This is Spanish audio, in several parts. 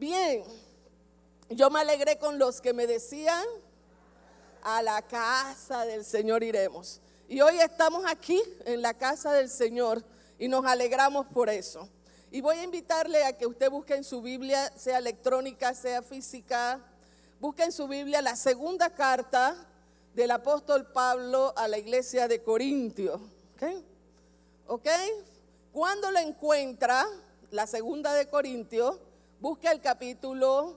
Bien, yo me alegré con los que me decían, a la casa del Señor iremos. Y hoy estamos aquí en la casa del Señor y nos alegramos por eso. Y voy a invitarle a que usted busque en su Biblia, sea electrónica, sea física, busque en su Biblia la segunda carta del apóstol Pablo a la iglesia de Corintios. ¿Ok? Cuando la encuentra, la segunda de Corintios, busque el capítulo,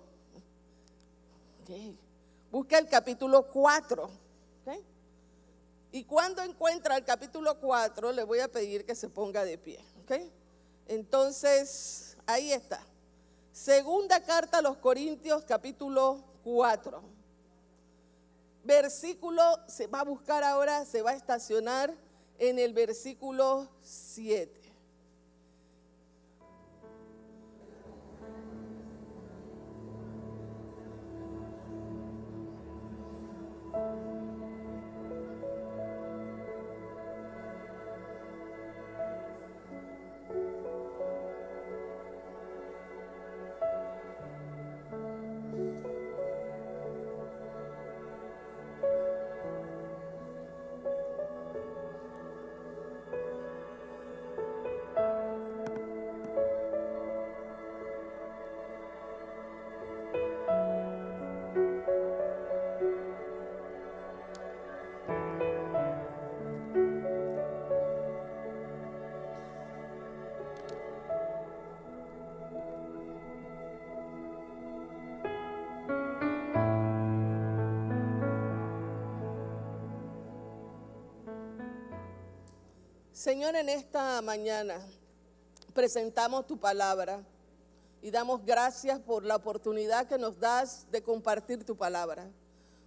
busque el capítulo 4. Y cuando encuentra el capítulo 4, le voy a pedir que se ponga de pie. Entonces, ahí está. Segunda carta a los Corintios, capítulo 4. Versículo, se va a buscar ahora, se va a estacionar en el versículo 7. Señor, en esta mañana presentamos tu palabra y damos gracias por la oportunidad que nos das de compartir tu palabra.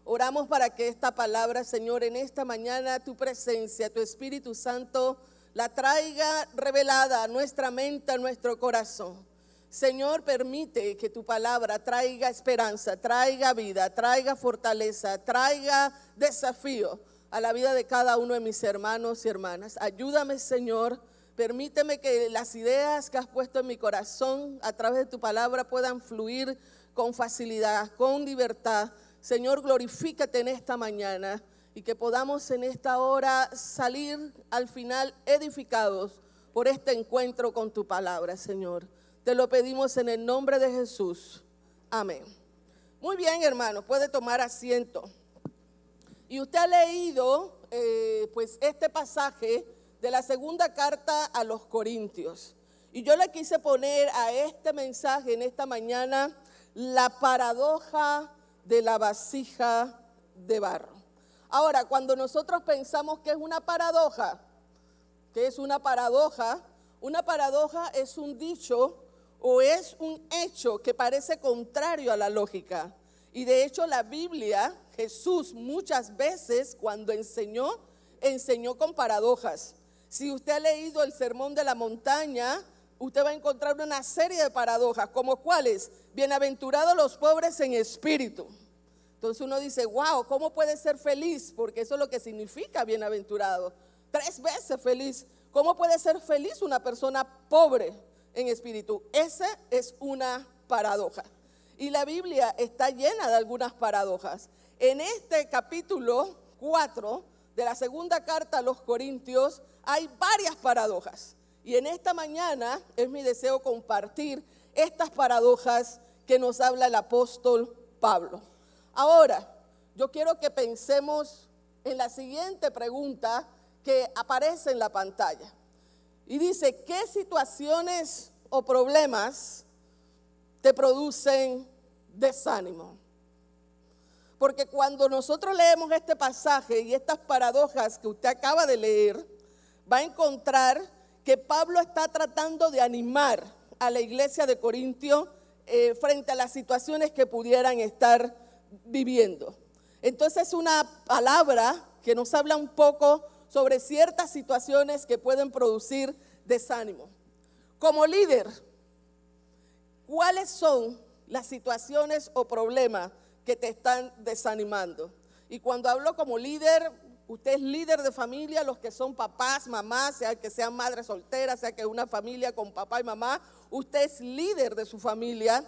Oramos para que esta palabra, Señor, en esta mañana tu presencia, tu Espíritu Santo, la traiga revelada a nuestra mente, a nuestro corazón. Señor, permite que tu palabra traiga esperanza, traiga vida, traiga fortaleza, traiga desafío a la vida de cada uno de mis hermanos y hermanas. Ayúdame, Señor, permíteme que las ideas que has puesto en mi corazón a través de tu palabra puedan fluir con facilidad, con libertad. Señor, glorifícate en esta mañana y que podamos en esta hora salir al final edificados por este encuentro con tu palabra, Señor. Te lo pedimos en el nombre de Jesús. Amén. Muy bien, hermanos, puede tomar asiento. Y usted ha leído pues este pasaje de la segunda carta a los Corintios. Y yo le quise poner a este mensaje en esta mañana la paradoja de la vasija de barro. Ahora, cuando nosotros pensamos que es una paradoja, una paradoja es un dicho o es un hecho que parece contrario a la lógica. Y de hecho la Biblia, Jesús muchas veces cuando enseñó con paradojas. Si usted ha leído el Sermón de la Montaña, usted va a encontrar una serie de paradojas, como cuáles: bienaventurados los pobres en espíritu. Entonces uno dice, wow, ¿cómo puede ser feliz? Porque eso es lo que significa bienaventurado. 3 veces feliz. ¿Cómo puede ser feliz una persona pobre en espíritu? Esa es una paradoja. Y la Biblia está llena de algunas paradojas. En este capítulo 4 de la segunda carta a los Corintios hay varias paradojas. Y en esta mañana es mi deseo compartir estas paradojas que nos habla el apóstol Pablo. Ahora, yo quiero que pensemos en la siguiente pregunta que aparece en la pantalla. Y dice, ¿qué situaciones o problemas te producen desánimo? Porque cuando nosotros leemos este pasaje y estas paradojas que usted acaba de leer, va a encontrar que Pablo está tratando de animar a la iglesia de Corintio frente a las situaciones que pudieran estar viviendo. Entonces es una palabra que nos habla un poco sobre ciertas situaciones que pueden producir desánimo. Como líder, ¿cuáles son las situaciones o problemas que te están desanimando? Y cuando hablo como líder, usted es líder de familia, los que son papás, mamás, sea que sean madres solteras, sea que es una familia con papá y mamá, usted es líder de su familia.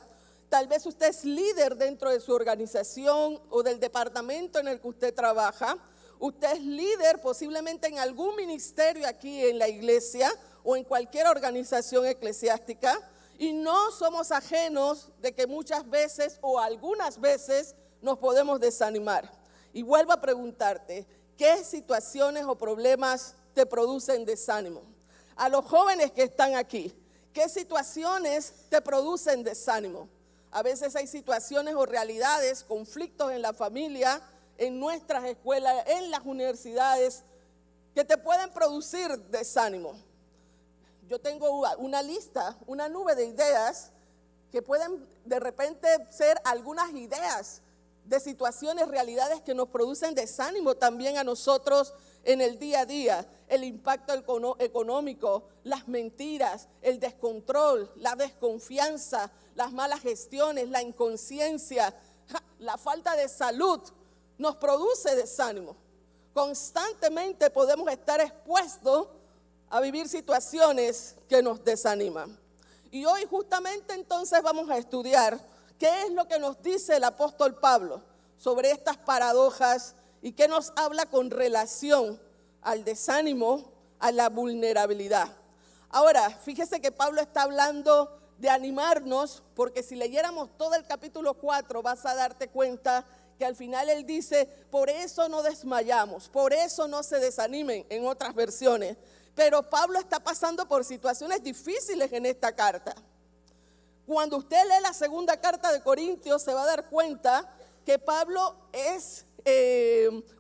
Tal vez usted es líder dentro de su organización o del departamento en el que usted trabaja. Usted es líder posiblemente en algún ministerio aquí en la iglesia o en cualquier organización eclesiástica. Y no somos ajenos de que muchas veces o algunas veces nos podemos desanimar. Y vuelvo a preguntarte, ¿qué situaciones o problemas te producen desánimo? A los jóvenes que están aquí, ¿qué situaciones te producen desánimo? A veces hay situaciones o realidades, conflictos en la familia, en nuestras escuelas, en las universidades, que te pueden producir desánimo. Yo tengo una lista, una nube de ideas que pueden de repente ser algunas ideas de situaciones, realidades que nos producen desánimo también a nosotros en el día a día. El impacto económico, las mentiras, el descontrol, la desconfianza, las malas gestiones, la inconsciencia, la falta de salud nos produce desánimo. Constantemente podemos estar expuestos a vivir situaciones que nos desaniman. Y hoy justamente entonces vamos a estudiar qué es lo que nos dice el apóstol Pablo sobre estas paradojas y qué nos habla con relación al desánimo, a la vulnerabilidad. Ahora, fíjese que Pablo está hablando de animarnos, porque si leyéramos todo el capítulo 4 vas a darte cuenta que al final él dice, por eso no desmayamos, por eso no se desanimen en otras versiones. Pero Pablo está pasando por situaciones difíciles en esta carta. Cuando usted lee la segunda carta de Corintios se va a dar cuenta que Pablo es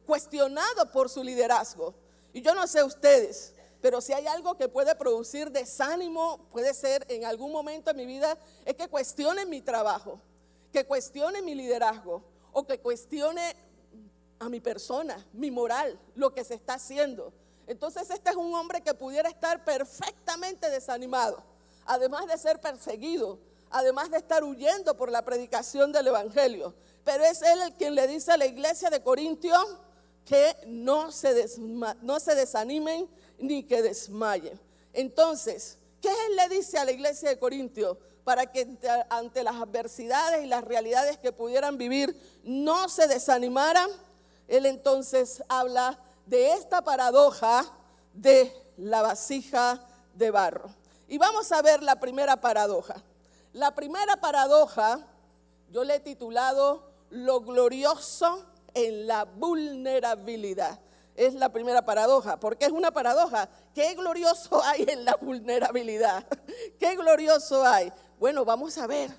cuestionado por su liderazgo. Y yo no sé ustedes, pero si hay algo que puede producir desánimo, puede ser en algún momento de mi vida, es que cuestione mi trabajo, que cuestione mi liderazgo o que cuestione a mi persona, mi moral, lo que se está haciendo. Entonces este es un hombre que pudiera estar perfectamente desanimado, además de ser perseguido, además de estar huyendo por la predicación del evangelio. Pero es él el quien le dice a la iglesia de Corintios que no se desanimen ni que desmayen. Entonces, ¿qué él le dice a la iglesia de Corintios? Para que ante las adversidades y las realidades que pudieran vivir no se desanimaran. Él entonces habla de esta paradoja de la vasija de barro. Y vamos a ver la primera paradoja. La primera paradoja yo le he titulado lo glorioso en la vulnerabilidad. Es la primera paradoja. ¿Por qué es una paradoja? ¿Qué glorioso hay en la vulnerabilidad? ¿Qué glorioso hay? Bueno, vamos a ver.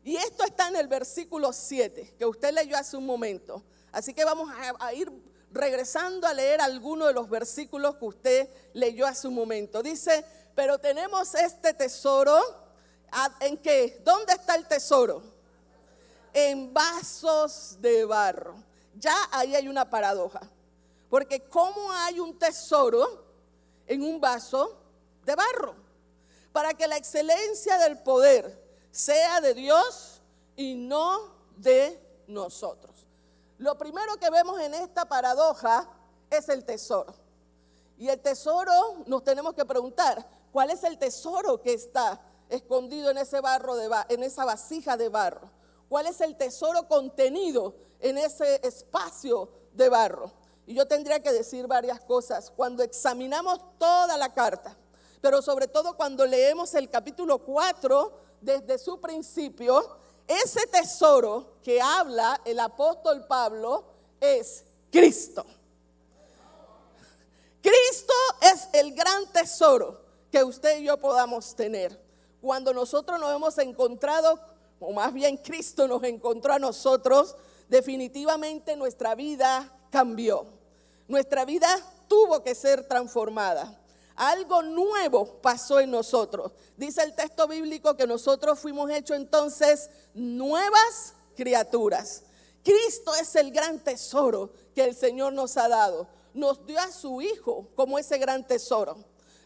Y esto está en el versículo 7, que usted leyó hace un momento. Así que vamos a ir regresando a leer algunos de los versículos que usted leyó hace un momento. Dice, pero tenemos este tesoro, ¿en qué? ¿Dónde está el tesoro? En vasos de barro. Ya ahí hay una paradoja. Porque ¿cómo hay un tesoro en un vaso de barro? Para que la excelencia del poder sea de Dios y no de nosotros. Lo primero que vemos en esta paradoja es el tesoro. Y el tesoro, nos tenemos que preguntar, ¿cuál es el tesoro que está escondido en ese barro en esa vasija de barro? ¿Cuál es el tesoro contenido en ese espacio de barro? Y yo tendría que decir varias cosas. Cuando examinamos toda la carta, pero sobre todo cuando leemos el capítulo 4 desde su principio, ese tesoro que habla el apóstol Pablo es Cristo. Cristo es el gran tesoro que usted y yo podamos tener. Cuando nosotros nos hemos encontrado, o más bien Cristo nos encontró a nosotros, definitivamente nuestra vida cambió. Nuestra vida tuvo que ser transformada. Algo nuevo pasó en nosotros. Dice el texto bíblico que nosotros fuimos hechos entonces nuevas criaturas. Cristo es el gran tesoro que el Señor nos ha dado. Nos dio a su Hijo como ese gran tesoro.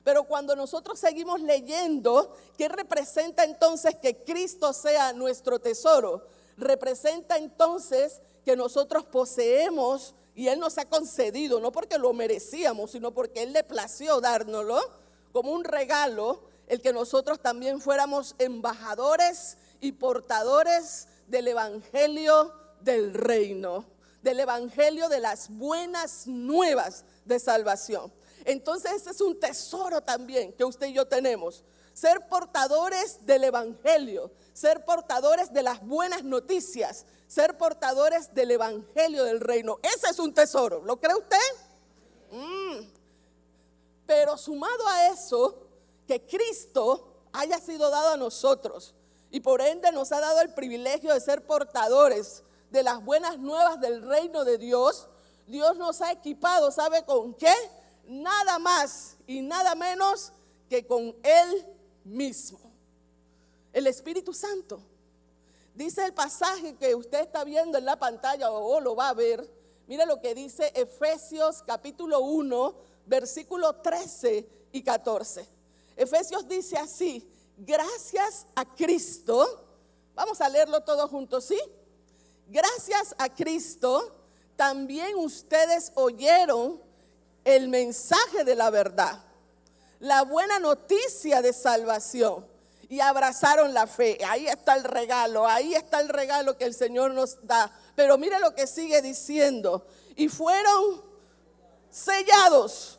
Pero cuando nosotros seguimos leyendo, ¿qué representa entonces que Cristo sea nuestro tesoro? Representa entonces que nosotros poseemos y Él nos ha concedido, no porque lo merecíamos, sino porque Él le plació dárnoslo como un regalo, el que nosotros también fuéramos embajadores y portadores del evangelio del reino, del evangelio de las buenas nuevas de salvación. Entonces ese es un tesoro también que usted y yo tenemos. Ser portadores del evangelio, ser portadores de las buenas noticias, ser portadores del evangelio del reino. Ese es un tesoro, ¿lo cree usted? Pero sumado a eso, que Cristo haya sido dado a nosotros y por ende nos ha dado el privilegio de ser portadores de las buenas nuevas del reino de Dios. Dios nos ha equipado, ¿sabe con qué? Nada más y nada menos que con Él mismo, el Espíritu Santo. Dice el pasaje que usted está viendo en la pantalla o lo va a ver. Mire lo que dice Efesios capítulo 1, versículo 13 y 14. Efesios dice así: gracias a Cristo, vamos a leerlo todos juntos, ¿sí? Gracias a Cristo, también ustedes oyeron el mensaje de la verdad, la buena noticia de salvación, y abrazaron la fe. Ahí está el regalo que el Señor nos da. Pero mire lo que sigue diciendo: y fueron sellados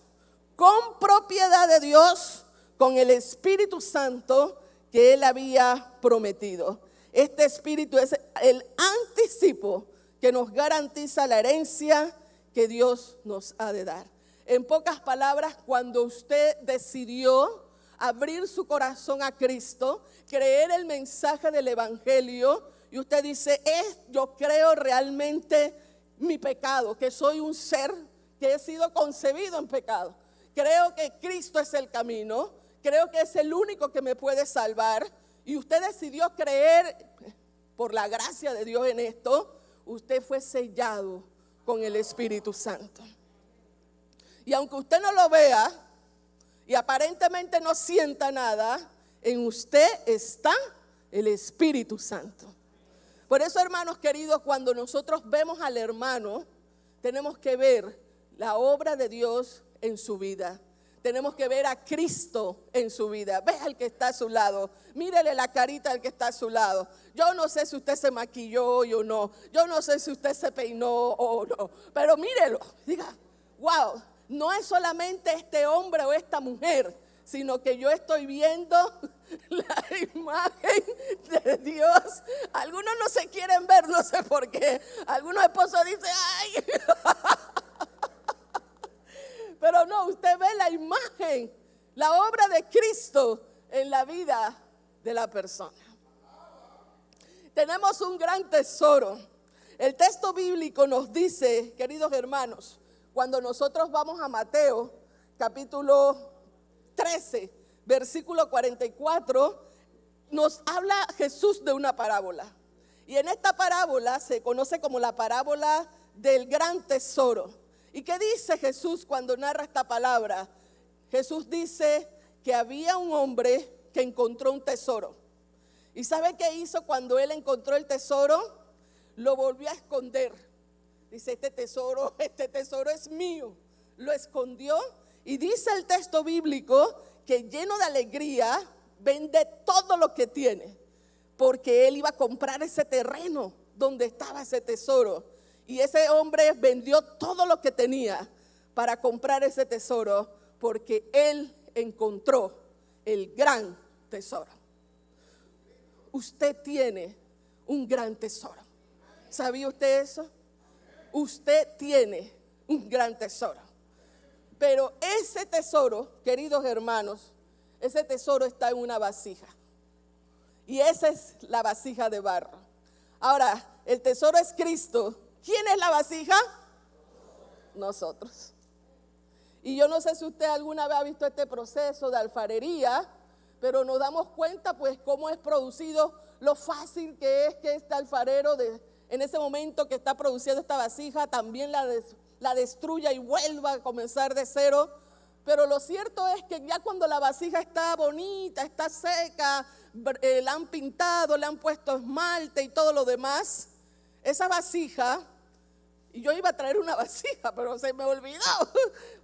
con propiedad de Dios, con el Espíritu Santo que Él había prometido. Este Espíritu es el anticipo que nos garantiza la herencia que Dios nos ha de dar. En pocas palabras, cuando usted decidió abrir su corazón a Cristo, creer el mensaje del evangelio, y usted dice: yo creo realmente mi pecado, que soy un ser que he sido concebido en pecado. Creo que Cristo es el camino, creo que es el único que me puede salvar. Y usted decidió creer por la gracia de Dios en esto. Usted fue sellado con el Espíritu Santo. Y aunque usted no lo vea y aparentemente no sienta nada, en usted está el Espíritu Santo. Por eso, hermanos queridos, cuando nosotros vemos al hermano, tenemos que ver la obra de Dios en su vida. Tenemos que ver a Cristo en su vida. Ve al que está a su lado. Mírele la carita al que está a su lado. Yo no sé si usted se maquilló hoy o no. Yo no sé si usted se peinó o no. Pero mírelo. Diga: wow, no es solamente este hombre o esta mujer, sino que yo estoy viendo la imagen de Dios. Algunos no se quieren ver, no sé por qué. Algunos esposos dicen: ay. Pero no, usted ve la imagen, la obra de Cristo en la vida de la persona. Tenemos un gran tesoro. El texto bíblico nos dice, queridos hermanos, cuando nosotros vamos a Mateo, capítulo 13, versículo 44, nos habla Jesús de una parábola. Y en esta parábola se conoce como la parábola del gran tesoro. ¿Y qué dice Jesús cuando narra esta palabra? Jesús dice que había un hombre que encontró un tesoro. ¿Y sabe qué hizo cuando él encontró el tesoro? Lo volvió a esconder. Dice: este tesoro es mío. Lo escondió y dice el texto bíblico que lleno de alegría vende todo lo que tiene, porque él iba a comprar ese terreno donde estaba ese tesoro. Y ese hombre vendió todo lo que tenía para comprar ese tesoro, porque él encontró el gran tesoro. Usted tiene un gran tesoro. ¿Sabía usted eso? Usted tiene un gran tesoro. Pero ese tesoro, queridos hermanos, ese tesoro está en una vasija. Y esa es la vasija de barro. Ahora, el tesoro es Cristo. ¿Quién es la vasija? Nosotros. Y yo no sé si usted alguna vez ha visto este proceso de alfarería, pero nos damos cuenta pues cómo es producido, lo fácil que es que este alfarero en ese momento que está produciendo esta vasija también la destruya y vuelva a comenzar de cero. Pero lo cierto es que ya cuando la vasija está bonita, está seca, la han pintado, le han puesto esmalte y todo lo demás, esa vasija, y yo iba a traer una vasija, pero se me olvidó,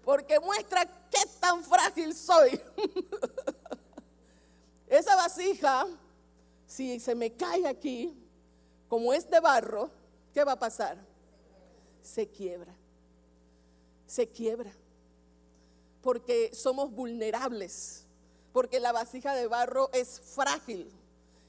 porque muestra qué tan frágil soy. Esa vasija si se me cae aquí, como es de barro, ¿qué va a pasar? Se quiebra. Se quiebra. Porque somos vulnerables. Porque la vasija de barro es frágil.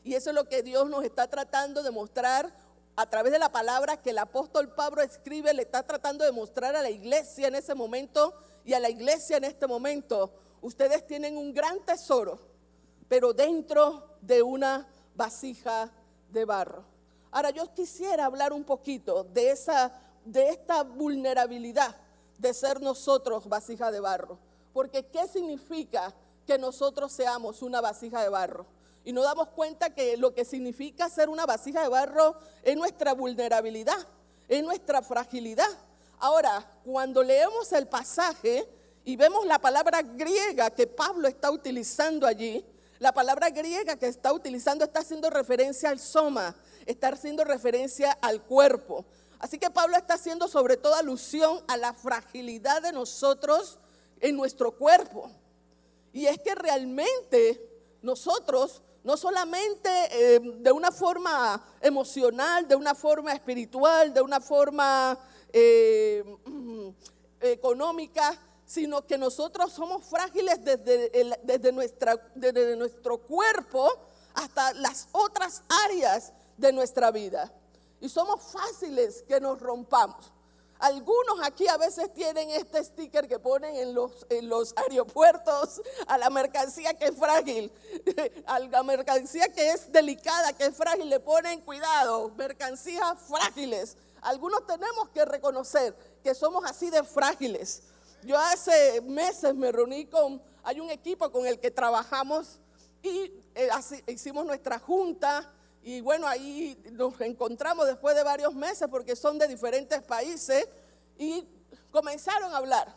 Y eso es lo que Dios nos está tratando de mostrar a través de la palabra que el apóstol Pablo escribe. Le está tratando de mostrar a la iglesia en ese momento y a la iglesia en este momento. Ustedes tienen un gran tesoro, pero dentro de una vasija de barro. Ahora yo quisiera hablar un poquito de esta vulnerabilidad de ser nosotros vasija de barro. Porque ¿qué significa que nosotros seamos una vasija de barro? Y nos damos cuenta que lo que significa ser una vasija de barro es nuestra vulnerabilidad, es nuestra fragilidad. Ahora, cuando leemos el pasaje y vemos la palabra griega que Pablo está utilizando allí, la palabra griega que está utilizando está haciendo referencia al soma, está haciendo referencia al cuerpo. Así que Pablo está haciendo sobre todo alusión a la fragilidad de nosotros en nuestro cuerpo. Y es que realmente nosotros, no solamente de una forma emocional, de una forma espiritual, de una forma económica, sino que nosotros somos frágiles desde nuestro cuerpo hasta las otras áreas de nuestra vida. Y somos fáciles que nos rompamos. Algunos aquí a veces tienen este sticker que ponen en los aeropuertos a la mercancía que es frágil, a la mercancía que es delicada, que es frágil, le ponen cuidado, mercancías frágiles. Algunos tenemos que reconocer que somos así de frágiles. Yo hace meses me reuní hay un equipo con el que trabajamos y hicimos nuestra junta. Y bueno, ahí nos encontramos después de varios meses porque son de diferentes países y comenzaron a hablar.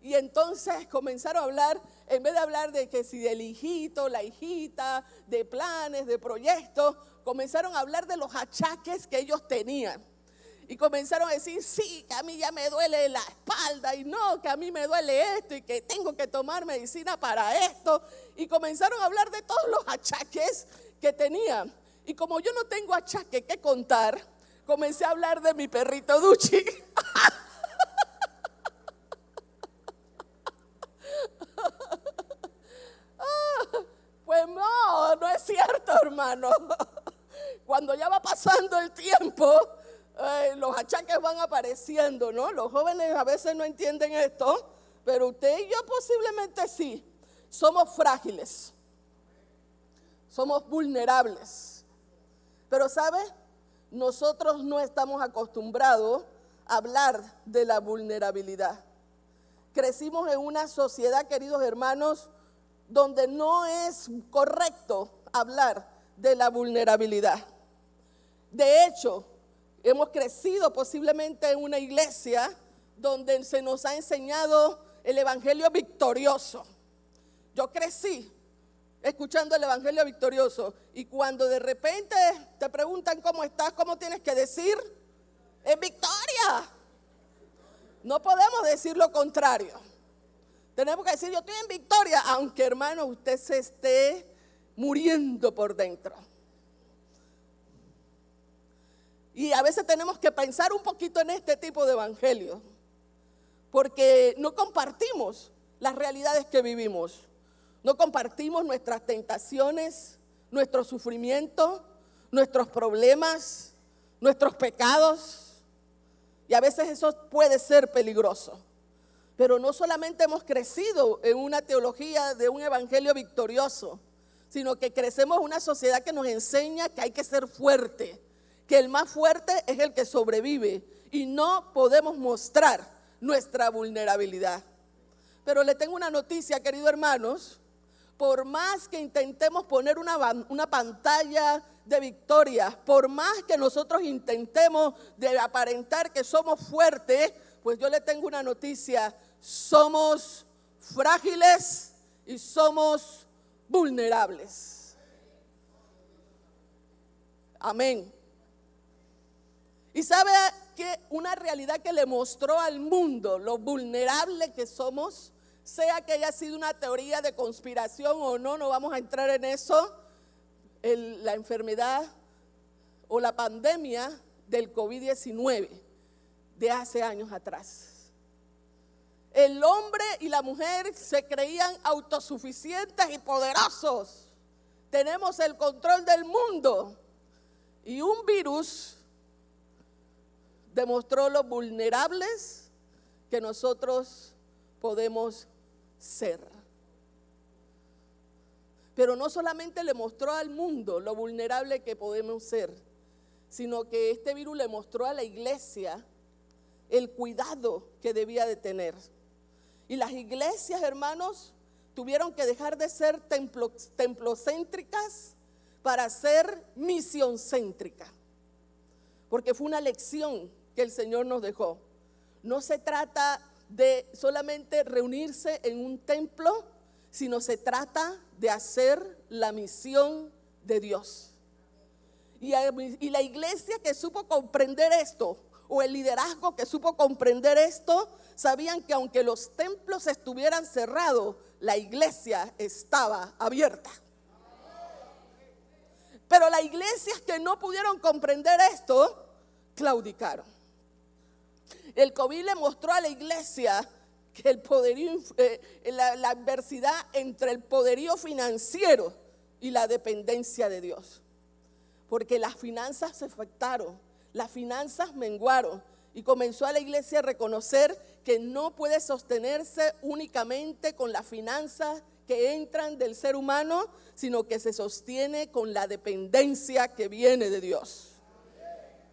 Y entonces comenzaron a hablar, en vez de hablar de que si del hijito, la hijita, de planes, de proyectos, comenzaron a hablar de los achaques que ellos tenían. Y comenzaron a decir, sí, que a mí ya me duele la espalda y no, que a mí me duele esto y que tengo que tomar medicina para esto. Y comenzaron a hablar de todos los achaques que tenían. Y como yo no tengo achaque que contar, comencé a hablar de mi perrito Duchi. Pues no es cierto, hermano. Cuando ya va pasando el tiempo, los achaques van apareciendo, ¿no? Los jóvenes a veces no entienden esto, pero usted y yo posiblemente sí. Somos frágiles, somos vulnerables. Pero ¿sabe? Nosotros no estamos acostumbrados a hablar de la vulnerabilidad. Crecimos en una sociedad, queridos hermanos, donde no es correcto hablar de la vulnerabilidad. De hecho, hemos crecido posiblemente en una iglesia donde se nos ha enseñado el evangelio victorioso. Yo crecí escuchando el evangelio victorioso y cuando de repente te preguntan cómo estás, ¿cómo tienes que decir? En victoria. No podemos decir lo contrario. Tenemos que decir yo estoy en victoria, aunque hermano usted se esté muriendo por dentro. Y a veces tenemos que pensar un poquito en este tipo de evangelio, porque no compartimos las realidades que vivimos. No compartimos nuestras tentaciones, nuestro sufrimiento, nuestros problemas, nuestros pecados. Y a veces eso puede ser peligroso. Pero no solamente hemos crecido en una teología de un evangelio victorioso, sino que crecemos en una sociedad que nos enseña que hay que ser fuerte, que el más fuerte es el que sobrevive y no podemos mostrar nuestra vulnerabilidad. Pero le tengo una noticia, queridos hermanos. Por más que intentemos poner una pantalla de victoria, por más que nosotros intentemos de aparentar que somos fuertes, pues yo le tengo una noticia, somos frágiles y somos vulnerables. Amén. Y sabe que una realidad que le mostró al mundo lo vulnerable que somos, sea que haya sido una teoría de conspiración o no, no vamos a entrar en eso. la enfermedad o la pandemia del COVID-19 de hace años atrás. El hombre y la mujer se creían autosuficientes y poderosos. Tenemos el control del mundo. Y un virus demostró lo vulnerables que nosotros podemos ser. Pero no solamente le mostró al mundo lo vulnerable que podemos ser, sino que este virus le mostró a la iglesia el cuidado que debía de tener. Y las iglesias, hermanos, tuvieron que dejar de ser templocéntricas para ser misioncéntricas. Porque fue una lección que el Señor nos dejó. No se trata de solamente reunirse en un templo, sino se trata de hacer la misión de Dios. Y la iglesia que supo comprender esto, o el liderazgo que supo comprender esto, sabían que aunque los templos estuvieran cerrados, la iglesia estaba abierta. Pero las iglesias que no pudieron comprender esto, claudicaron. El COVID le mostró a la iglesia que el poderío, la adversidad entre el poderío financiero y la dependencia de Dios. Porque las finanzas se afectaron, las finanzas menguaron y comenzó a la iglesia a reconocer que no puede sostenerse únicamente con las finanzas que entran del ser humano, sino que se sostiene con la dependencia que viene de Dios.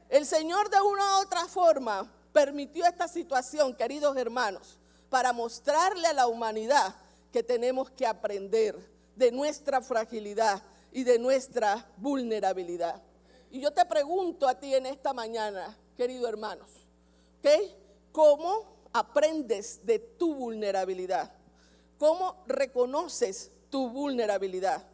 El Señor de una u otra forma permitió esta situación, queridos hermanos, para mostrarle a la humanidad que tenemos que aprender de nuestra fragilidad y de nuestra vulnerabilidad. Y yo te pregunto a ti en esta mañana, queridos hermanos, ¿okay? ¿Cómo aprendes de tu vulnerabilidad? ¿Cómo reconoces tu vulnerabilidad?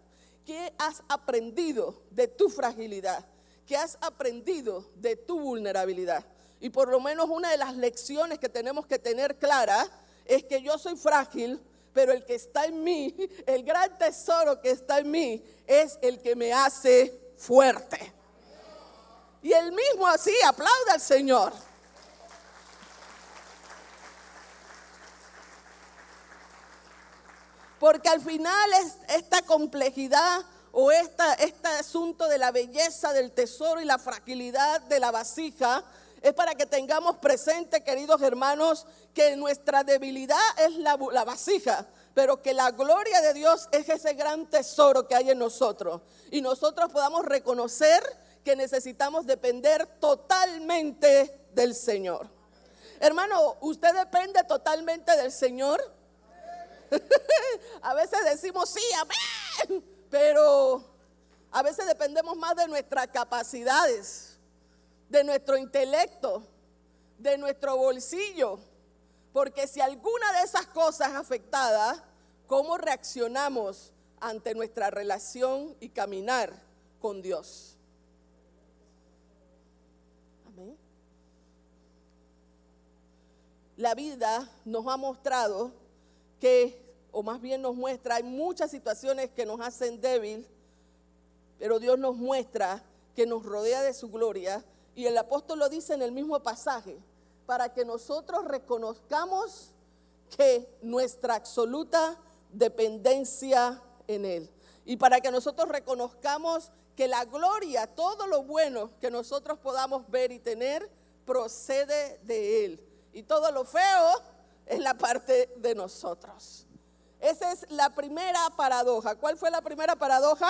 ¿Qué has aprendido de tu fragilidad? ¿Qué has aprendido de tu vulnerabilidad? Y por lo menos una de las lecciones que tenemos que tener clara es que yo soy frágil, pero el que está en mí, el gran tesoro que está en mí, es el que me hace fuerte. Y él mismo así aplaude al Señor. Porque al final esta complejidad o este asunto de la belleza del tesoro y la fragilidad de la vasija es para que tengamos presente, queridos hermanos, que nuestra debilidad es la vasija, pero que la gloria de Dios es ese gran tesoro que hay en nosotros. Y nosotros podamos reconocer que necesitamos depender totalmente del Señor. Hermano, ¿usted depende totalmente del Señor? A veces decimos sí, amén, pero a veces dependemos más de nuestras capacidades, de nuestro intelecto, de nuestro bolsillo, porque si alguna de esas cosas es afectada, ¿cómo reaccionamos ante nuestra relación y caminar con Dios? Amén. La vida nos ha mostrado que, o más bien nos muestra, hay muchas situaciones que nos hacen débil, pero Dios nos muestra que nos rodea de su gloria. Y el apóstol lo dice en el mismo pasaje, para que nosotros reconozcamos que nuestra absoluta dependencia en Él. Y para que nosotros reconozcamos que la gloria, todo lo bueno que nosotros podamos ver y tener, procede de Él. Y todo lo feo es la parte de nosotros. Esa es la primera paradoja. ¿Cuál fue la primera paradoja?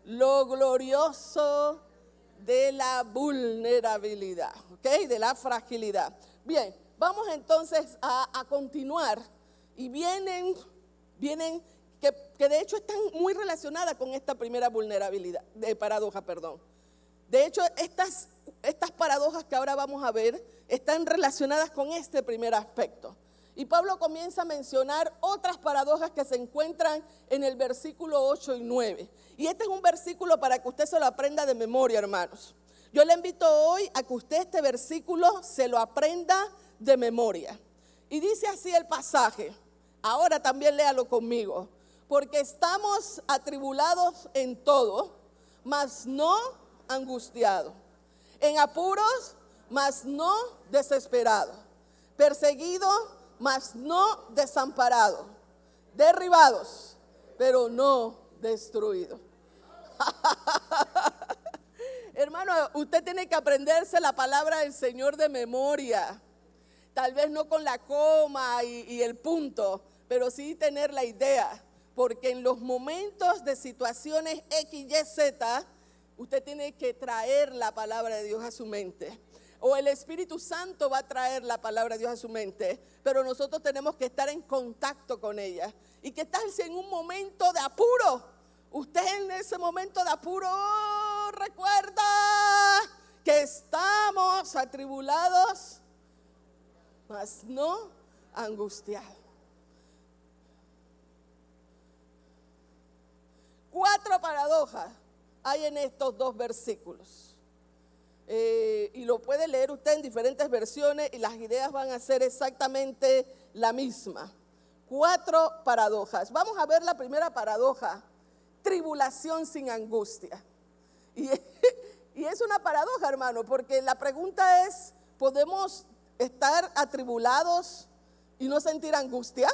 Lo glorioso de la vulnerabilidad, ¿ok? De la fragilidad. Bien, vamos entonces a continuar. Y vienen que de hecho están muy relacionadas con esta primera vulnerabilidad, paradoja, perdón. De hecho, estas paradojas que ahora vamos a ver están relacionadas con este primer aspecto. Y Pablo comienza a mencionar otras paradojas que se encuentran en el versículo 8 y 9. Y este es un versículo para que usted se lo aprenda de memoria, hermanos. Yo le invito hoy a que usted este versículo se lo aprenda de memoria. Y dice así el pasaje. Ahora también léalo conmigo. porque estamos atribulados en todo, mas no angustiados, en apuros, mas no desesperados, perseguidos, mas no desamparados, derribados, pero no destruidos. Hermano, usted tiene que aprenderse la palabra del Señor de memoria. Tal vez no con la coma y el punto, pero sí tener la idea. Porque en los momentos de situaciones X, Y, Z, usted tiene que traer la palabra de Dios a su mente. O el Espíritu Santo va a traer la palabra de Dios a su mente, pero nosotros tenemos que estar en contacto con ella. Y que tal si en un momento de apuro, usted en ese momento de apuro recuerda que estamos atribulados, mas no angustiados. 4 paradojas hay en estos 2 versículos. Y lo puede leer usted en diferentes versiones y las ideas van a ser exactamente la misma. 4 paradojas. Vamos a ver la primera paradoja: tribulación sin angustia. Y es una paradoja, hermano, porque la pregunta es: ¿podemos estar atribulados y no sentir angustia?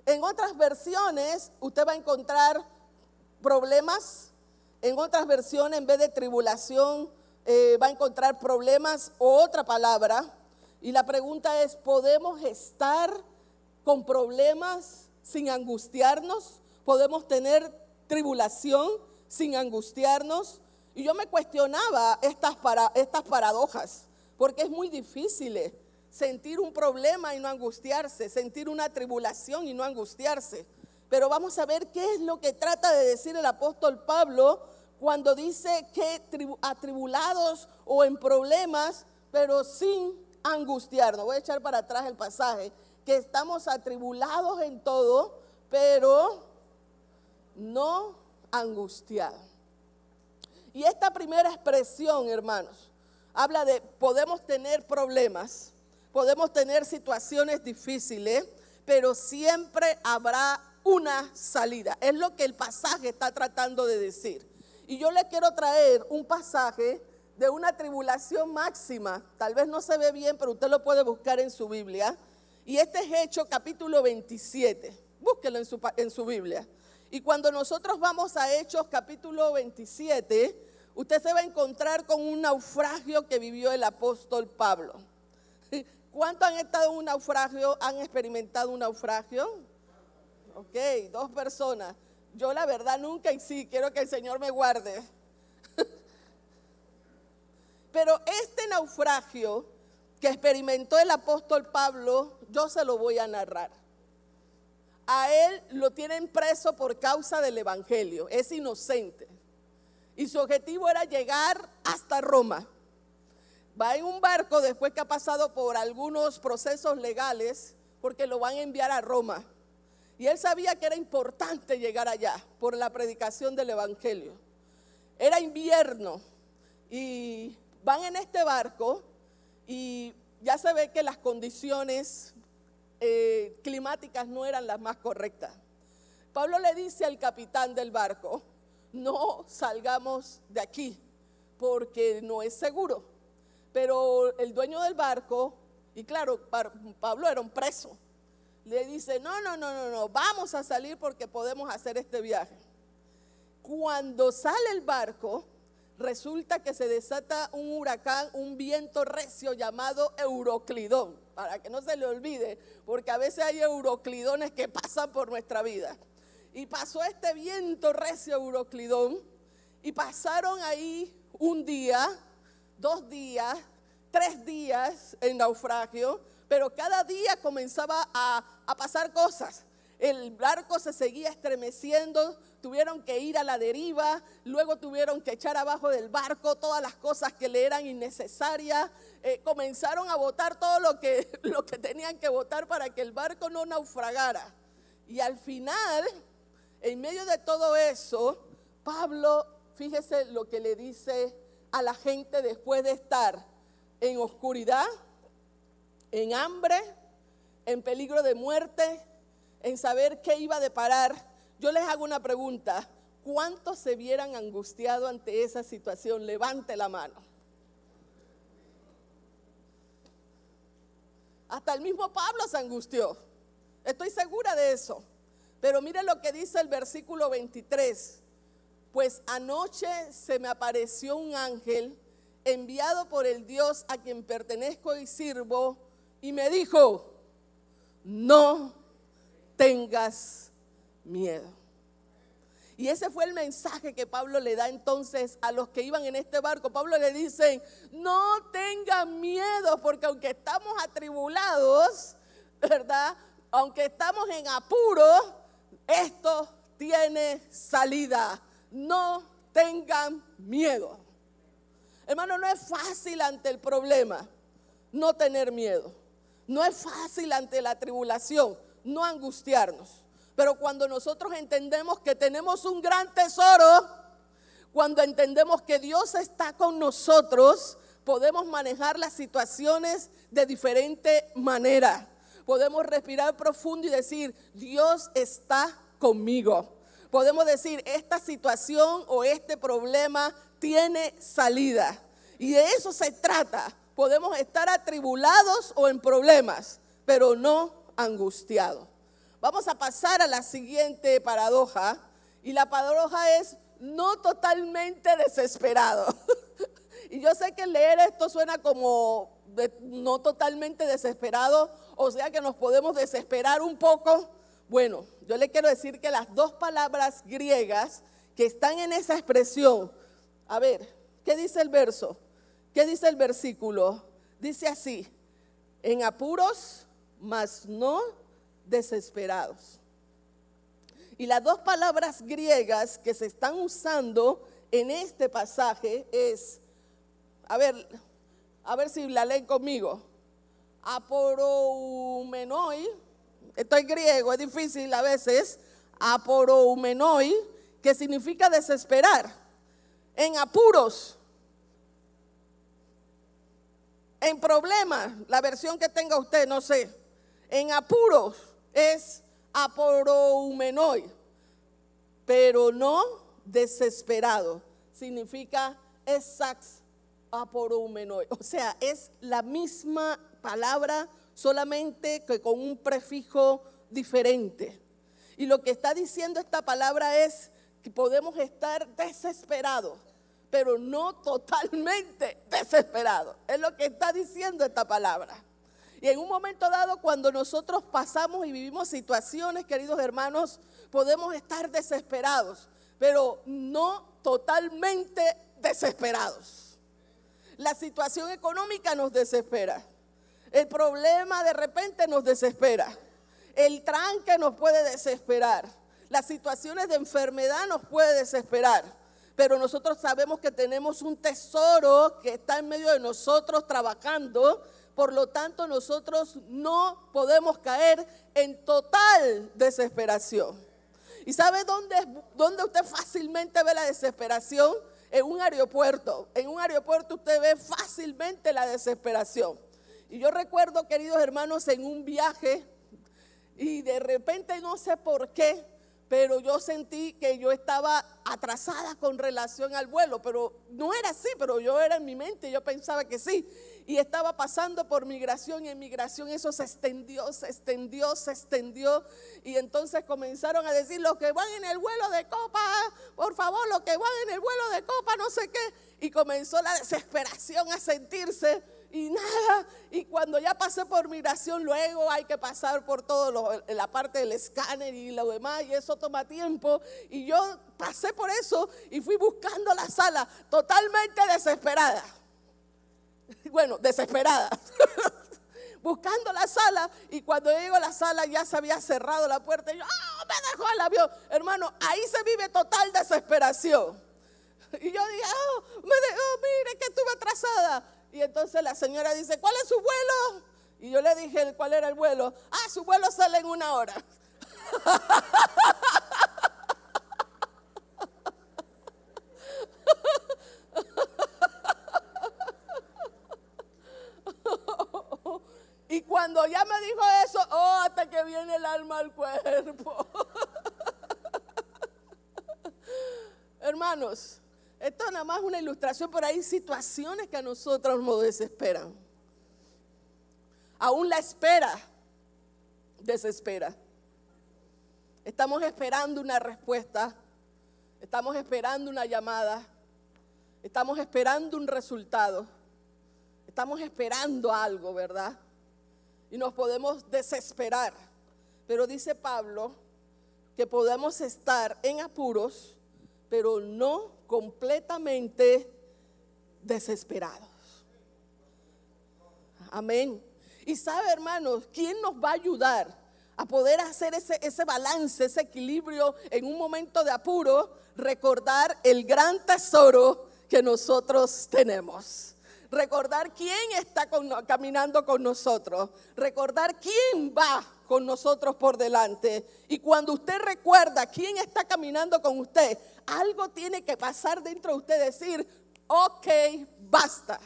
En otras versiones usted va a encontrar problemas. En otras versiones, en vez de tribulación, va a encontrar problemas o otra palabra. Y la pregunta es: ¿podemos estar con problemas sin angustiarnos? ¿Podemos tener tribulación sin angustiarnos? Y yo me cuestionaba estas paradojas, porque es muy difícil sentir un problema y no angustiarse, sentir una tribulación y no angustiarse. Pero vamos a ver qué es lo que trata de decir el apóstol Pablo cuando dice que atribulados o en problemas, pero sin angustiarnos. Voy a echar para atrás el pasaje: que estamos atribulados en todo, pero no angustiados. Y esta primera expresión, hermanos, habla de podemos tener problemas, podemos tener situaciones difíciles, pero siempre habrá una salida. Es lo que el pasaje está tratando de decir. Y yo le quiero traer un pasaje de una tribulación máxima. Tal vez no se ve bien, pero usted lo puede buscar en su Biblia. Y este es Hechos capítulo 27. Búsquelo en su Biblia. Y cuando nosotros vamos a Hechos capítulo 27, usted se va a encontrar con un naufragio que vivió el apóstol Pablo. ¿Cuántos han estado en un naufragio? ¿Han experimentado un naufragio? Ok, 2 personas. Yo la verdad nunca, y sí, quiero que el Señor me guarde. Pero este naufragio que experimentó el apóstol Pablo, yo se lo voy a narrar. A él lo tienen preso por causa del evangelio, es inocente. Y su objetivo era llegar hasta Roma. Va en un barco después que ha pasado por algunos procesos legales, porque lo van a enviar a Roma. Y él sabía que era importante llegar allá por la predicación del evangelio. Era invierno y van en este barco y ya se ve que las condiciones climáticas no eran las más correctas. Pablo le dice al capitán del barco: no salgamos de aquí porque no es seguro. Pero el dueño del barco, y claro, Pablo era un preso, le dice: no, vamos a salir porque podemos hacer este viaje. Cuando sale el barco, resulta que se desata un huracán, un viento recio llamado Euroclidón, para que no se le olvide, porque a veces hay euroclidones que pasan por nuestra vida. Y pasó este viento recio Euroclidón, y pasaron ahí un día, 2 días, 3 días en naufragio, pero cada día comenzaba a pasar cosas. El barco se seguía estremeciendo, tuvieron que ir a la deriva, luego tuvieron que echar abajo del barco todas las cosas que le eran innecesarias, comenzaron a botar todo lo que tenían que botar para que el barco no naufragara. Y al final, en medio de todo eso, Pablo, fíjese lo que le dice a la gente después de estar en oscuridad, en hambre, en peligro de muerte, en saber qué iba a deparar, yo les hago una pregunta. ¿Cuántos se vieran angustiados ante esa situación? Levante la mano. Hasta el mismo Pablo se angustió. Estoy segura de eso. Pero mire lo que dice el versículo 23. Pues anoche se me apareció un ángel enviado por el Dios a quien pertenezco y sirvo, y me dijo: no tengas miedo. Y ese fue el mensaje que Pablo le da entonces a los que iban en este barco. Pablo le dice: no tengan miedo, porque aunque estamos atribulados, ¿verdad? Aunque estamos en apuro, esto tiene salida. No tengan miedo. Hermano, no es fácil ante el problema no tener miedo. No es fácil ante la tribulación no angustiarnos. Pero cuando nosotros entendemos que tenemos un gran tesoro, cuando entendemos que Dios está con nosotros, podemos manejar las situaciones de diferente manera. Podemos respirar profundo y decir: Dios está conmigo. Podemos decir: esta situación o este problema tiene salida. Y de eso se trata. Podemos estar atribulados o en problemas, pero no angustiados. Vamos a pasar a la siguiente paradoja. Y la paradoja es: no totalmente desesperado. Y yo sé que leer esto suena como no totalmente desesperado, o sea que nos podemos desesperar un poco. Bueno, yo le quiero decir que las dos palabras griegas que están en esa expresión, a ver, ¿qué dice el verso? ¿Qué dice el versículo? Dice así: en apuros, mas no desesperados. Y las dos palabras griegas que se están usando en este pasaje es, a ver si la leen conmigo, aporoumenoi. Esto es griego, es difícil a veces. Aporoumenoi, que significa desesperar, en apuros, en problemas, la versión que tenga usted, no sé. En apuros es aporoumenoi, pero no desesperado. Significa esax aporoumenoi. O sea, es la misma palabra, solamente que con un prefijo diferente. Y lo que está diciendo esta palabra es que podemos estar desesperados, pero no totalmente desesperados. Es lo que está diciendo esta palabra. Y en un momento dado, cuando nosotros pasamos y vivimos situaciones, queridos hermanos, podemos estar desesperados, pero no totalmente desesperados. La situación económica nos desespera. El problema de repente nos desespera. El tranque nos puede desesperar. Las situaciones de enfermedad nos puede desesperar. Pero nosotros sabemos que tenemos un tesoro que está en medio de nosotros trabajando. Por lo tanto, nosotros no podemos caer en total desesperación. ¿Y sabe dónde usted fácilmente ve la desesperación? En un aeropuerto. En un aeropuerto usted ve fácilmente la desesperación. Y yo recuerdo, queridos hermanos, en un viaje, y de repente no sé por qué, pero yo sentí que yo estaba atrasada con relación al vuelo, pero no era así, pero yo era en mi mente, yo pensaba que sí. Y estaba pasando por migración, y en migración eso se extendió, y entonces comenzaron a decir: los que van en el vuelo de Copa, por favor, los que van en el vuelo de Copa, no sé qué. Y comenzó la desesperación a sentirse. Y nada, y cuando ya pasé por migración, luego hay que pasar por todo la parte del escáner y lo demás, y eso toma tiempo. Y yo pasé por eso y fui buscando la sala, totalmente desesperada. Bueno, desesperada. Buscando la sala, y cuando llego a la sala ya se había cerrado la puerta. Y yo, me dejó el avión. Hermano, ahí se vive total desesperación. Y yo dije, mire que estuve atrasada. Y entonces la señora dice: ¿cuál es su vuelo? Y yo le dije cuál era el vuelo. Su vuelo sale en 1 hora. Y cuando cuando ya me dijo eso, hasta que viene el alma al cuerpo. Hermanos, esto es nada más una ilustración, pero hay situaciones que a nosotros nos desesperan. Aún la espera desespera. Estamos esperando una respuesta, estamos esperando una llamada, estamos esperando un resultado, estamos esperando algo, ¿verdad? Y nos podemos desesperar. Pero dice Pablo que podemos estar en apuros, pero no completamente desesperados. Amén. Y sabe, hermanos, ¿quién nos va a ayudar a poder hacer ese balance, ese equilibrio en un momento de apuro? Recordar el gran tesoro que nosotros tenemos. Recordar quién está caminando con nosotros. Recordar quién va con nosotros por delante. Y cuando usted recuerda quién está caminando con usted, algo tiene que pasar dentro de usted, decir, ok, basta.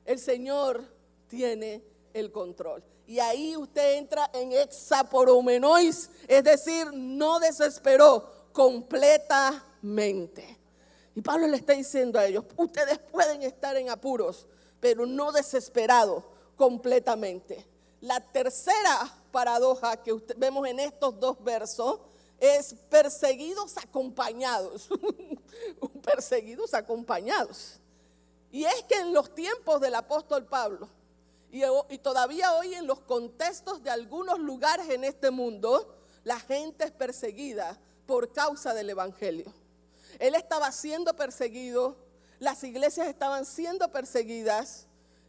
El Señor tiene el control. Y ahí usted entra en exaporomenois, es decir, no desesperó completamente. Y Pablo le está diciendo a ellos, ustedes pueden estar en apuros, pero no desesperados completamente. La tercera paradoja que vemos en estos dos versos es perseguidos acompañados. Perseguidos acompañados. Y es que en los tiempos del apóstol Pablo, y todavía hoy en los contextos de algunos lugares en este mundo, la gente es perseguida por causa del evangelio. Él estaba siendo perseguido, las iglesias estaban siendo perseguidas,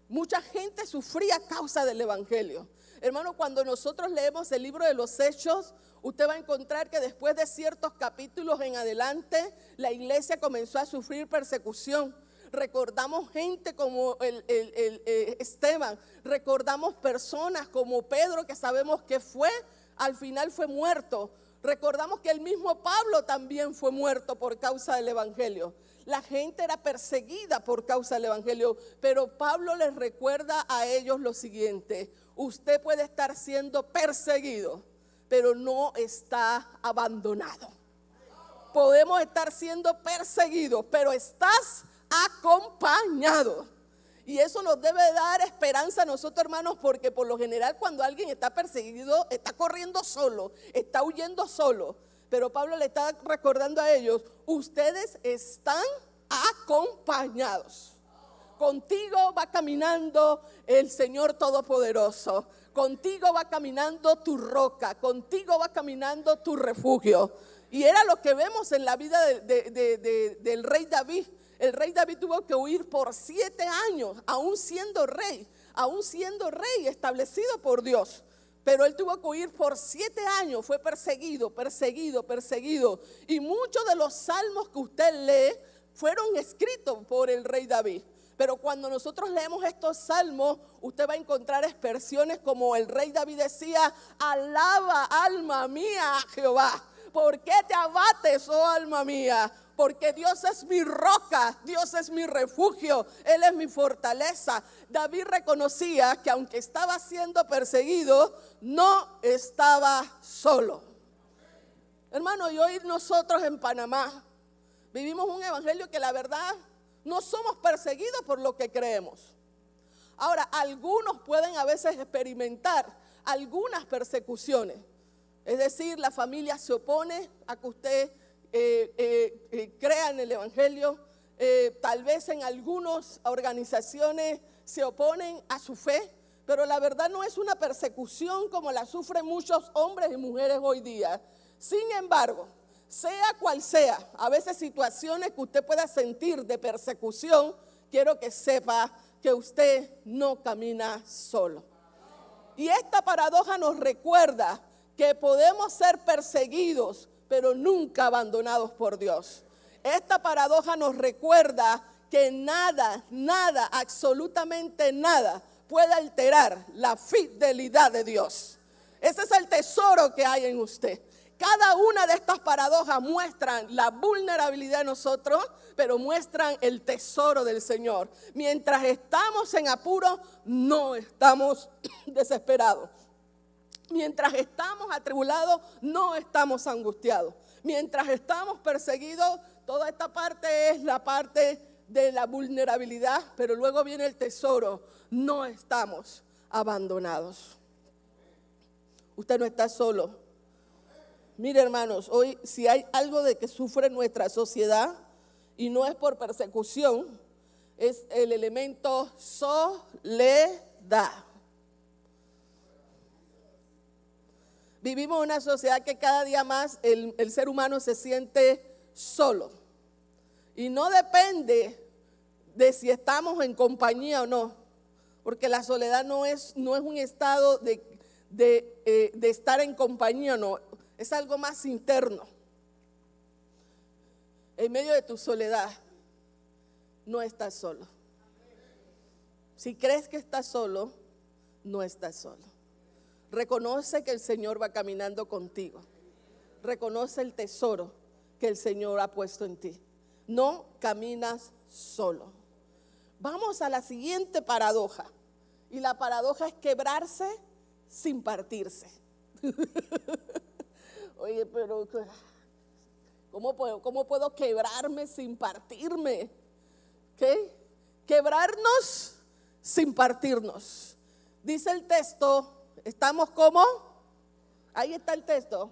mucha gente sufría a causa del evangelio. Hermano, cuando nosotros leemos el libro de los Hechos, usted va a encontrar que después de ciertos capítulos en adelante, la iglesia comenzó a sufrir persecución. Recordamos gente como Esteban, recordamos personas como Pedro, que sabemos que al final fue muerto. Recordamos que el mismo Pablo también fue muerto por causa del evangelio. La gente era perseguida por causa del evangelio, pero Pablo les recuerda a ellos lo siguiente: usted puede estar siendo perseguido, pero no está abandonado. Podemos estar siendo perseguidos, pero estás acompañado. Y eso nos debe dar esperanza a nosotros, hermanos, porque por lo general cuando alguien está perseguido, está corriendo solo, está huyendo solo. Pero Pablo le está recordando a ellos, ustedes están acompañados. Contigo va caminando el Señor Todopoderoso. Contigo va caminando tu roca. Contigo va caminando tu refugio. Y era lo que vemos en la vida del rey David. El rey David tuvo que huir por 7 años, aún siendo rey establecido por Dios. Pero él tuvo que huir por 7 años, fue perseguido. Y muchos de los salmos que usted lee fueron escritos por el rey David. Pero cuando nosotros leemos estos salmos, usted va a encontrar expresiones como el rey David decía, alaba alma mía a Jehová. ¿Por qué te abates, oh alma mía? Porque Dios es mi roca, Dios es mi refugio, Él es mi fortaleza. David reconocía que aunque estaba siendo perseguido, no estaba solo. Hermano, y hoy nosotros en Panamá vivimos un evangelio que la verdad no somos perseguidos por lo que creemos. Ahora, algunos pueden a veces experimentar algunas persecuciones. Es decir, la familia se opone a que usted crea en el evangelio. Tal vez en algunas organizaciones se oponen a su fe, pero la verdad no es una persecución como la sufren muchos hombres y mujeres hoy día. Sin embargo, sea cual sea, a veces situaciones que usted pueda sentir de persecución, quiero que sepa que usted no camina solo. Y esta paradoja nos recuerda que podemos ser perseguidos, pero nunca abandonados por Dios. Esta paradoja nos recuerda que nada, absolutamente nada puede alterar la fidelidad de Dios. Ese es el tesoro que hay en usted. Cada una de estas paradojas muestran la vulnerabilidad de nosotros, pero muestran el tesoro del Señor. Mientras estamos en apuro, no estamos desesperados. Mientras estamos atribulados, no estamos angustiados. Mientras estamos perseguidos, toda esta parte es la parte de la vulnerabilidad, pero luego viene el tesoro. No estamos abandonados. Usted no está solo. Mire, hermanos, hoy si hay algo de que sufre nuestra sociedad, y no es por persecución, es el elemento soledad. Vivimos en una sociedad que cada día más el ser humano se siente solo. Y no depende de si estamos en compañía o no, porque la soledad no es un estado de estar en compañía, no, es algo más interno. En medio de tu soledad, no estás solo. Si crees que estás solo, no estás solo. Reconoce que el Señor va caminando contigo. Reconoce el tesoro que el Señor ha puesto en ti. No caminas solo. Vamos a la siguiente paradoja. Y la paradoja es quebrarse sin partirse. Oye, pero ¿cómo puedo quebrarme sin partirme? ¿Qué? Quebrarnos sin partirnos. Dice el texto, estamos como, ahí está el texto.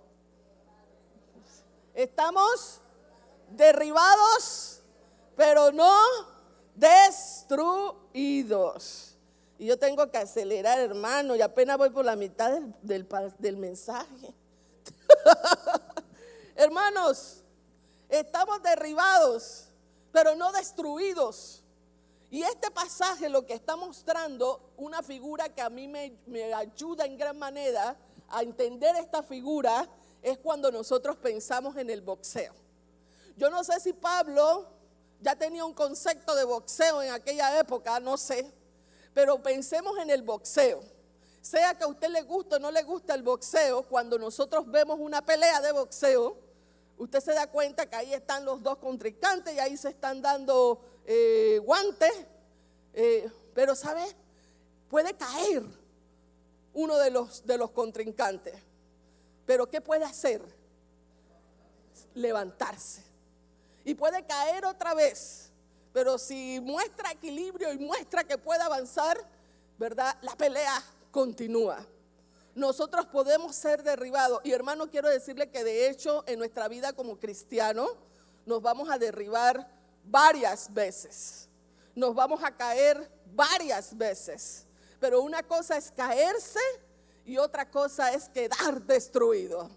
Estamos derribados, pero no destruidos. Y yo tengo que acelerar, hermano, y apenas voy por la mitad del mensaje. Hermanos, estamos derribados, pero no destruidos. Y este pasaje lo que está mostrando, una figura que a mí me ayuda en gran manera a entender esta figura, es cuando nosotros pensamos en el boxeo. Yo no sé si Pablo ya tenía un concepto de boxeo en aquella época, no sé, pero pensemos en el boxeo. Sea que a usted le guste o no le guste el boxeo, cuando nosotros vemos una pelea de boxeo, usted se da cuenta que ahí están los dos contrincantes y ahí se están dando guantes, pero ¿sabe? Puede caer uno de los contrincantes, pero ¿qué puede hacer? Levantarse. Y puede caer otra vez, pero si muestra equilibrio y muestra que puede avanzar, ¿verdad? La pelea continúa. Nosotros podemos ser derribados. Y hermano, quiero decirle que de hecho en nuestra vida como cristiano nos vamos a derribar varias veces. Nos vamos a caer varias veces. Pero una cosa es caerse y otra cosa es quedar destruido.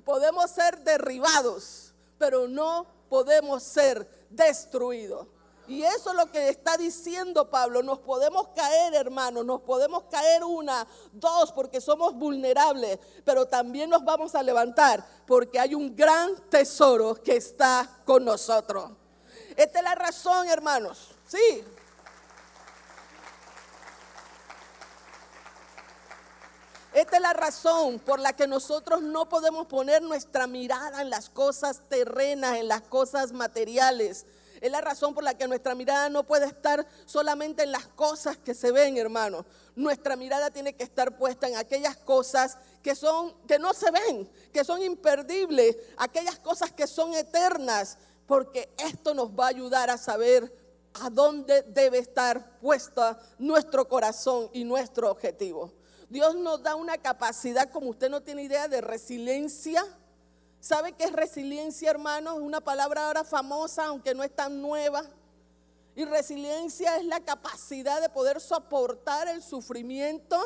Podemos ser derribados, pero no podemos ser destruidos. Y eso es lo que está diciendo Pablo. Nos podemos caer, hermanos, nos podemos caer una, dos, porque somos vulnerables, pero también nos vamos a levantar porque hay un gran tesoro que está con nosotros. Esta es la razón, hermanos. Sí. Esta es la razón por la que nosotros no podemos poner nuestra mirada en las cosas terrenas, en las cosas materiales. Es la razón por la que nuestra mirada no puede estar solamente en las cosas que se ven, hermano. Nuestra mirada tiene que estar puesta en aquellas cosas que no se ven, que son imperdibles, aquellas cosas que son eternas, porque esto nos va a ayudar a saber a dónde debe estar puesta nuestro corazón y nuestro objetivo. Dios nos da una capacidad, como usted no tiene idea, de resiliencia. ¿Sabe qué es resiliencia, hermanos? Es una palabra ahora famosa, aunque no es tan nueva. Y resiliencia es la capacidad de poder soportar el sufrimiento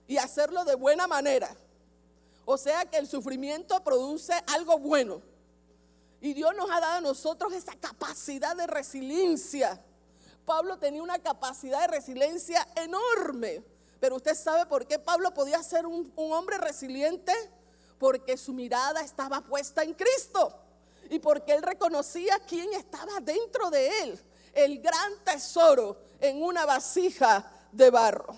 y hacerlo de buena manera. O sea que el sufrimiento produce algo bueno. Y Dios nos ha dado a nosotros esa capacidad de resiliencia. Pablo tenía una capacidad de resiliencia enorme. Pero usted sabe por qué Pablo podía ser un hombre resiliente. Porque su mirada estaba puesta en Cristo y porque él reconocía quién estaba dentro de él, el gran tesoro en una vasija de barro.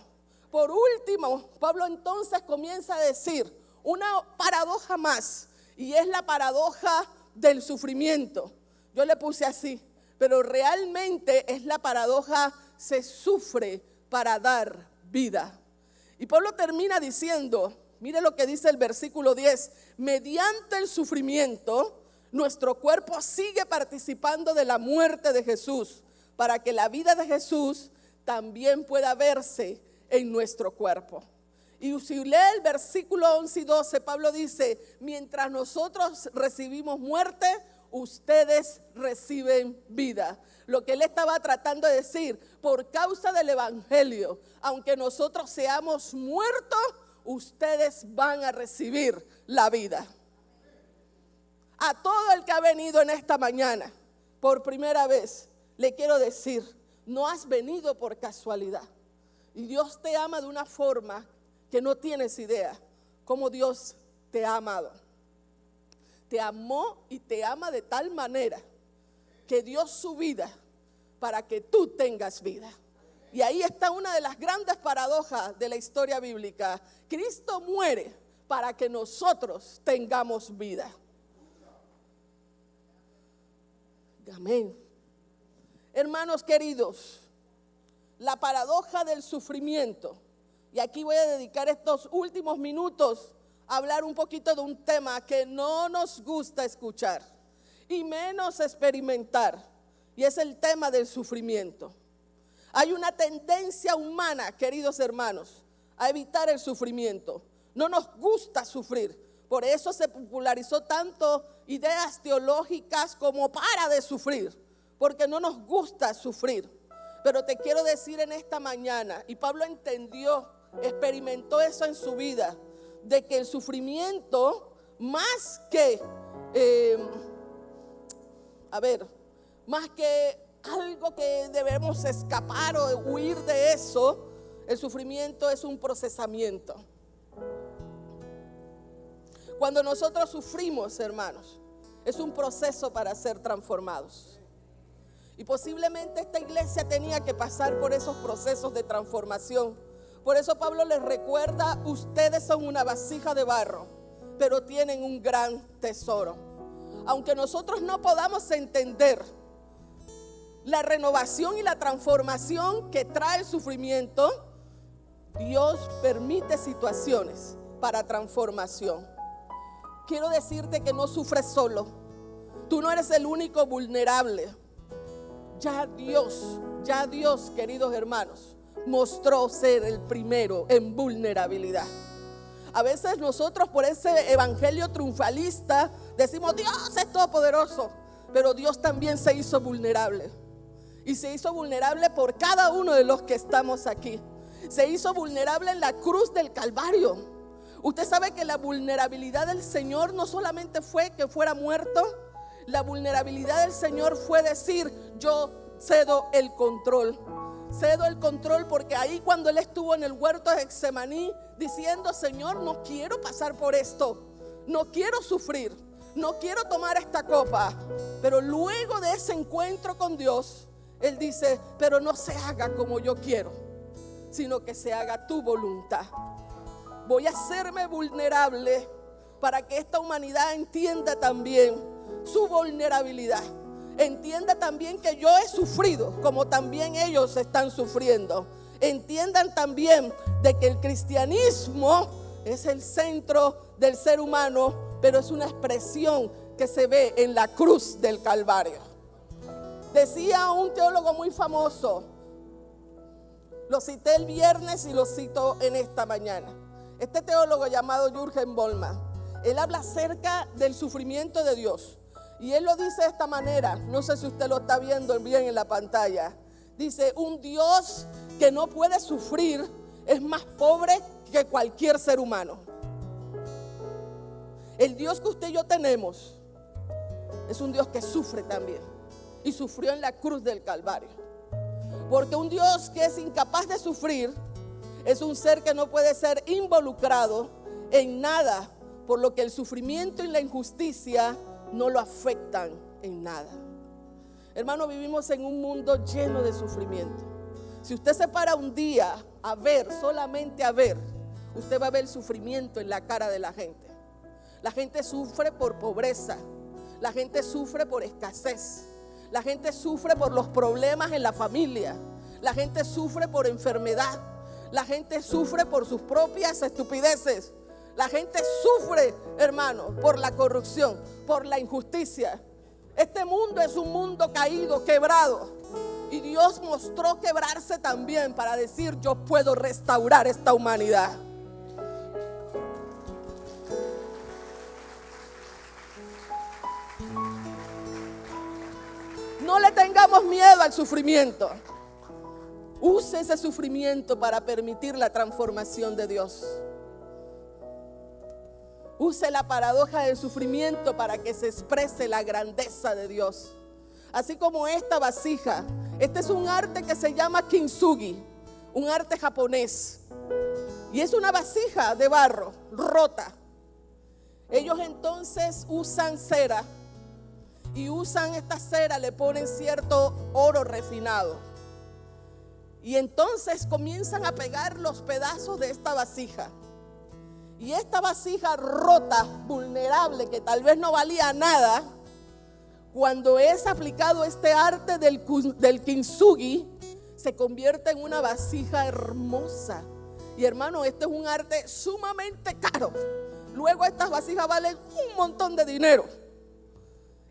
Por último, Pablo entonces comienza a decir una paradoja más, y es la paradoja del sufrimiento. Yo le puse así, pero realmente es la paradoja, se sufre para dar vida. Y Pablo termina diciendo, mire lo que dice el versículo 10, mediante el sufrimiento, nuestro cuerpo sigue participando de la muerte de Jesús, para que la vida de Jesús también pueda verse en nuestro cuerpo. Y si lee el versículo 11 y 12, Pablo dice, mientras nosotros recibimos muerte, ustedes reciben vida. Lo que él estaba tratando de decir, por causa del evangelio, aunque nosotros seamos muertos, ustedes van a recibir la vida. A todo el que ha venido en esta mañana, por primera vez, le quiero decir, no has venido por casualidad. Y Dios te ama de una forma que no tienes idea cómo Dios te ha amado. Te amó y te ama de tal manera que dio su vida para que tú tengas vida. Y ahí está una de las grandes paradojas de la historia bíblica. Cristo muere para que nosotros tengamos vida. Amén. Hermanos queridos, la paradoja del sufrimiento. Y aquí voy a dedicar estos últimos minutos a hablar un poquito de un tema que no nos gusta escuchar y menos experimentar. Y es el tema del sufrimiento. Hay una tendencia humana, queridos hermanos, a evitar el sufrimiento. No nos gusta sufrir. Por eso se popularizó tanto ideas teológicas como para de sufrir, porque no nos gusta sufrir. Pero te quiero decir en esta mañana, y Pablo entendió, experimentó eso en su vida, de que el sufrimiento, más que, más que algo que debemos escapar o huir de eso, el sufrimiento es un procesamiento. Cuando nosotros sufrimos, hermanos, es un proceso para ser transformados. Y posiblemente esta iglesia tenía que pasar por esos procesos de transformación. Por eso Pablo les recuerda, ustedes son una vasija de barro, pero tienen un gran tesoro. Aunque nosotros no podamos entender la renovación y la transformación que trae el sufrimiento, Dios permite situaciones para transformación. Quiero decirte que no sufres solo. Tú no eres el único vulnerable. Ya Dios, queridos hermanos, mostró ser el primero en vulnerabilidad. A veces nosotros por ese evangelio triunfalista decimos, Dios es todopoderoso, pero Dios también se hizo vulnerable. Y se hizo vulnerable por cada uno de los que estamos aquí. Se hizo vulnerable en la cruz del Calvario. Usted sabe que la vulnerabilidad del Señor no solamente fue que fuera muerto. La vulnerabilidad del Señor fue decir, yo cedo el control. Cedo el control porque ahí cuando Él estuvo en el huerto de Getsemaní diciendo, Señor, no quiero pasar por esto. No quiero sufrir. No quiero tomar esta copa. Pero luego de ese encuentro con Dios, Él dice, pero no se haga como yo quiero, sino que se haga tu voluntad. Voy a hacerme vulnerable para que esta humanidad entienda también su vulnerabilidad. Entienda también que yo he sufrido como también ellos están sufriendo. Entiendan también de que el cristianismo es el centro del ser humano, pero es una expresión que se ve en la cruz del Calvario. Decía un teólogo muy famoso, lo cité el viernes y lo cito en esta mañana. Este teólogo llamado Jürgen Bollmann, él habla acerca del sufrimiento de Dios. Y él lo dice de esta manera, no sé si usted lo está viendo bien en la pantalla. Dice, un Dios que no puede sufrir es más pobre que cualquier ser humano. El Dios que usted y yo tenemos es un Dios que sufre también. Y sufrió en la cruz del Calvario. Porque un Dios que es incapaz de sufrir es un ser que no puede ser involucrado en nada, por lo que el sufrimiento y la injusticia no lo afectan en nada. Hermano, vivimos en un mundo lleno de sufrimiento. Si usted se para un día a ver, solamente a ver, usted va a ver el sufrimiento en la cara de la gente. La gente sufre por pobreza. La gente sufre por escasez. La gente sufre por los problemas en la familia. La gente sufre por enfermedad. La gente sufre por sus propias estupideces. La gente sufre, hermano, por la corrupción, por la injusticia. Este mundo es un mundo caído, quebrado. Y Dios mostró quebrarse también para decir: yo puedo restaurar esta humanidad. No le tengamos miedo al sufrimiento. Use ese sufrimiento para permitir la transformación de Dios. Use la paradoja del sufrimiento para que se exprese la grandeza de Dios. Así como esta vasija. Este es un arte que se llama kintsugi, un arte japonés. Y es una vasija de barro rota. Ellos entonces usan cera. Y usan esta cera, le ponen cierto oro refinado. Y entonces comienzan a pegar los pedazos de esta vasija. Y esta vasija rota, vulnerable, que tal vez no valía nada, cuando es aplicado este arte del kintsugi, se convierte en una vasija hermosa. Y hermano, este es un arte sumamente caro. Luego estas vasijas valen un montón de dinero.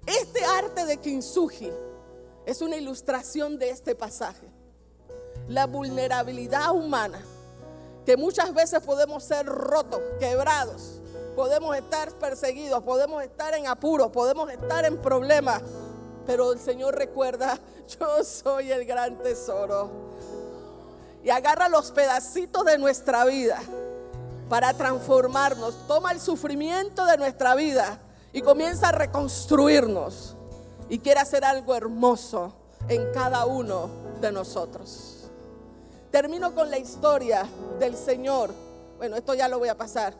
Este arte de kintsugi es una ilustración de este pasaje. La vulnerabilidad humana, que muchas veces podemos ser rotos, quebrados, podemos estar perseguidos, podemos estar en apuros, podemos estar en problemas, pero el Señor recuerda: yo soy el gran tesoro. Y agarra los pedacitos de nuestra vida para transformarnos. Toma el sufrimiento de nuestra vida y comienza a reconstruirnos. Y quiere hacer algo hermoso en cada uno de nosotros. Termino con la historia del señor. Bueno, esto ya lo voy a pasar.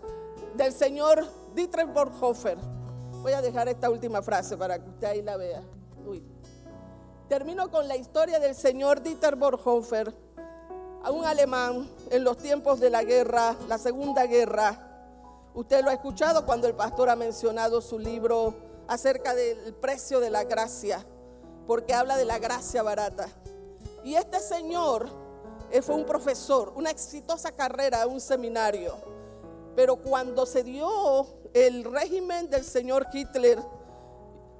Del señor Dietrich Bonhoeffer. Voy a dejar esta última frase para que usted ahí la vea. Termino con la historia del señor Dietrich Bonhoeffer, un alemán en los tiempos de la guerra, la Segunda Guerra. Usted lo ha escuchado cuando el pastor ha mencionado su libro acerca del precio de la gracia, porque habla de la gracia barata. Y este señor fue un profesor, una exitosa carrera, un seminario. Pero cuando se dio el régimen del señor Hitler,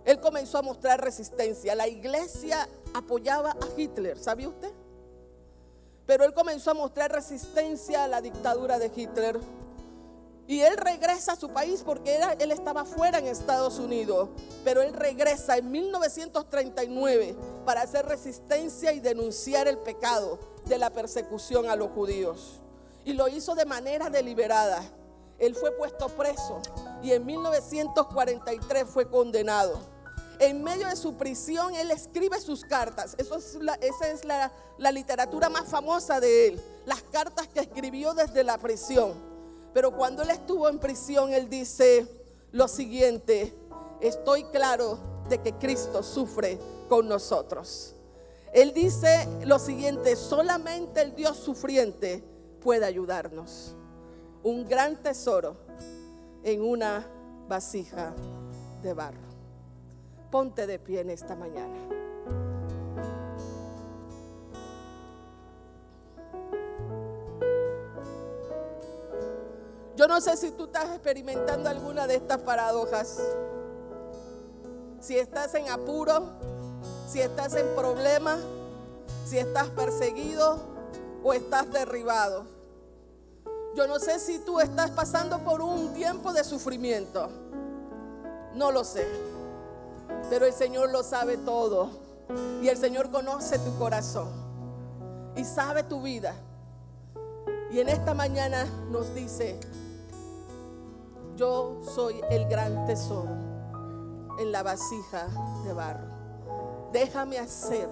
él comenzó a mostrar resistencia. La iglesia apoyaba a Hitler, ¿sabía usted? Pero él comenzó a mostrar resistencia a la dictadura de Hitler. Y él regresa a su país porque él estaba fuera en Estados Unidos. Pero él regresa en 1939 para hacer resistencia y denunciar el pecado de la persecución a los judíos. Y lo hizo de manera deliberada. Él fue puesto preso y en 1943 fue condenado. En medio de su prisión, él escribe sus cartas. Esa es la literatura más famosa de él. Las cartas que escribió desde la prisión. Pero cuando él estuvo en prisión, él dice lo siguiente: estoy claro de que Cristo sufre con nosotros. Él dice lo siguiente: solamente el Dios sufriente puede ayudarnos. Un gran tesoro en una vasija de barro. Ponte de pie en esta mañana. Yo no sé si tú estás experimentando alguna de estas paradojas. Si estás en apuro, si estás en problemas, si estás perseguido o estás derribado. Yo no sé si tú estás pasando por un tiempo de sufrimiento. No lo sé. Pero el Señor lo sabe todo. Y el Señor conoce tu corazón y sabe tu vida. Y en esta mañana nos dice: yo soy el gran tesoro en la vasija de barro. Déjame hacer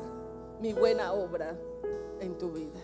mi buena obra en tu vida.